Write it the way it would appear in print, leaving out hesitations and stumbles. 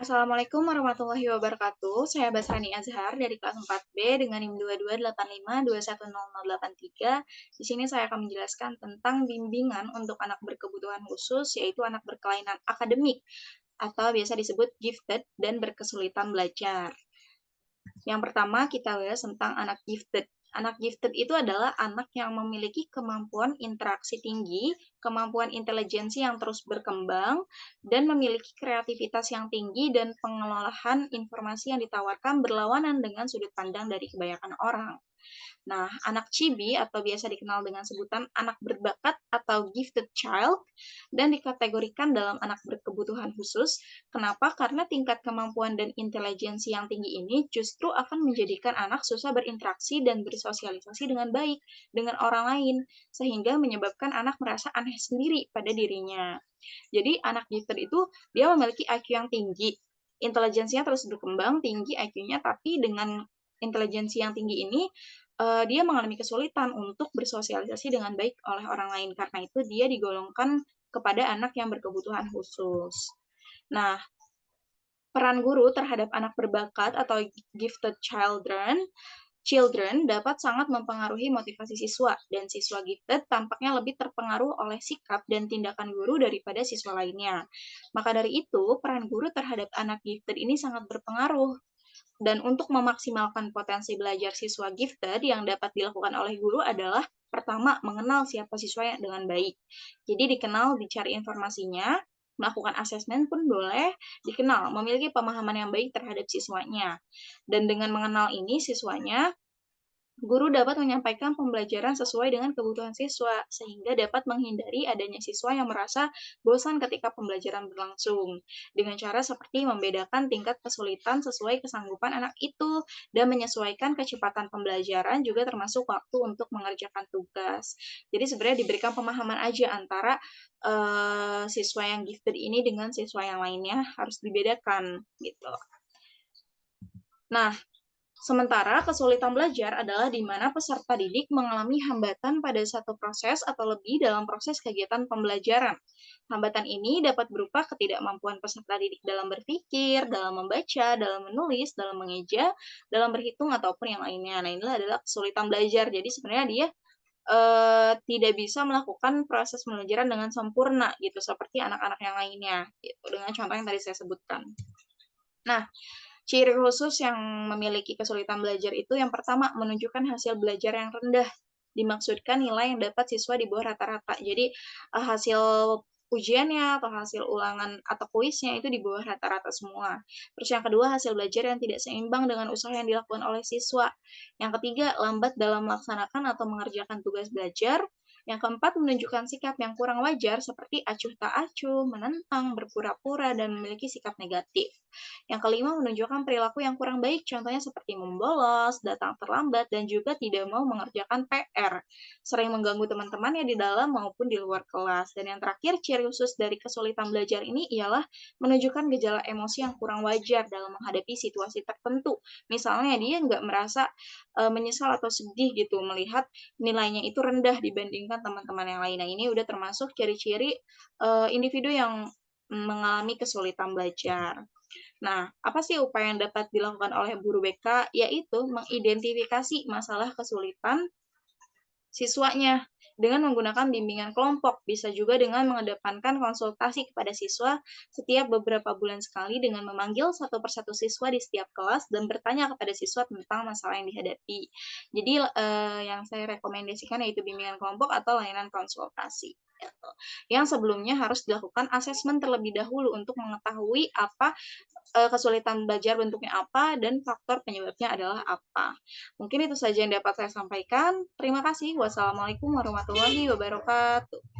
Assalamualaikum warahmatullahi wabarakatuh. Saya Basrani Azhar dari kelas 4B dengan NIM 2285210083. Di sini saya akan menjelaskan tentang bimbingan untuk anak berkebutuhan khusus, yaitu anak berkelainan akademik atau biasa disebut gifted dan berkesulitan belajar. Yang pertama kita bahas tentang anak gifted. Anak gifted itu adalah anak yang memiliki kemampuan interaksi tinggi, kemampuan intelijensi yang terus berkembang, dan memiliki kreativitas yang tinggi dan pengelolaan informasi yang ditawarkan berlawanan dengan sudut pandang dari kebanyakan orang. Nah, anak chibi atau biasa dikenal dengan sebutan anak berbakat atau gifted child dan dikategorikan dalam anak berkebutuhan khusus. Kenapa? Karena tingkat kemampuan dan intelijensi yang tinggi ini justru akan menjadikan anak susah berinteraksi dan bersosialisasi dengan baik dengan orang lain, sehingga menyebabkan anak merasa aneh sendiri pada dirinya. Jadi, anak gifted itu dia memiliki IQ yang tinggi, intelijensinya terus berkembang, tinggi IQ-nya, tapi dengan intelijensi yang tinggi ini dia mengalami kesulitan untuk bersosialisasi dengan baik oleh orang lain. Karena itu dia digolongkan kepada anak yang berkebutuhan khusus. Nah, peran guru terhadap anak berbakat atau gifted children dapat sangat mempengaruhi motivasi siswa, dan siswa gifted tampaknya lebih terpengaruh oleh sikap dan tindakan guru daripada siswa lainnya. Maka dari itu, peran guru terhadap anak gifted ini sangat berpengaruh. Dan untuk memaksimalkan potensi belajar siswa gifted yang dapat dilakukan oleh guru adalah pertama, mengenal siapa siswa dengan baik. Jadi dikenal, dicari informasinya, melakukan asesmen pun boleh, dikenal, memiliki pemahaman yang baik terhadap siswanya. Dan dengan mengenal ini siswanya, guru dapat menyampaikan pembelajaran sesuai dengan kebutuhan siswa, sehingga dapat menghindari adanya siswa yang merasa bosan ketika pembelajaran berlangsung. Dengan cara seperti membedakan tingkat kesulitan sesuai kesanggupan anak itu, dan menyesuaikan kecepatan pembelajaran juga termasuk waktu untuk mengerjakan tugas. Jadi sebenarnya diberikan pemahaman aja antara siswa yang gifted ini dengan siswa yang lainnya harus dibedakan gitu. Nah, sementara kesulitan belajar adalah di mana peserta didik mengalami hambatan pada satu proses atau lebih dalam proses kegiatan pembelajaran. Hambatan ini dapat berupa ketidakmampuan peserta didik dalam berpikir, dalam membaca, dalam menulis, dalam mengeja, dalam berhitung, ataupun yang lainnya. Nah, inilah adalah kesulitan belajar. Jadi sebenarnya dia tidak bisa melakukan proses pembelajaran dengan sempurna gitu, seperti anak-anak yang lainnya, gitu, dengan contoh yang tadi saya sebutkan. Nah, ciri khusus yang memiliki kesulitan belajar itu yang pertama, menunjukkan hasil belajar yang rendah. Dimaksudkan nilai yang dapat siswa di bawah rata-rata. Jadi, hasil ujiannya atau hasil ulangan atau kuisnya itu di bawah rata-rata semua. Terus yang kedua, hasil belajar yang tidak seimbang dengan usaha yang dilakukan oleh siswa. Yang ketiga, lambat dalam melaksanakan atau mengerjakan tugas belajar. Yang keempat, menunjukkan sikap yang kurang wajar seperti acuh tak acuh, menentang, berpura-pura, dan memiliki sikap negatif. Yang kelima, menunjukkan perilaku yang kurang baik, contohnya seperti membolos, datang terlambat, dan juga tidak mau mengerjakan PR, sering mengganggu teman-temannya di dalam maupun di luar kelas. Dan yang terakhir, ciri khusus dari kesulitan belajar ini ialah menunjukkan gejala emosi yang kurang wajar dalam menghadapi situasi tertentu. Misalnya dia nggak merasa menyesal atau sedih gitu melihat nilainya itu rendah dibandingkan teman-teman yang lain. Nah, ini udah termasuk ciri-ciri individu yang mengalami kesulitan belajar. Nah, apa sih upaya yang dapat dilakukan oleh guru BK? Yaitu mengidentifikasi masalah kesulitan siswanya dengan menggunakan bimbingan kelompok, bisa juga dengan mengedepankan konsultasi kepada siswa setiap beberapa bulan sekali dengan memanggil satu persatu siswa di setiap kelas dan bertanya kepada siswa tentang masalah yang dihadapi. Jadi yang saya rekomendasikan yaitu bimbingan kelompok atau layanan konsultasi. Gitu. Yang sebelumnya harus dilakukan asesmen terlebih dahulu untuk mengetahui apa kesulitan belajar bentuknya apa dan faktor penyebabnya adalah apa. Mungkin itu saja yang dapat saya sampaikan. Terima kasih. Wassalamualaikum warahmatullahi wabarakatuh.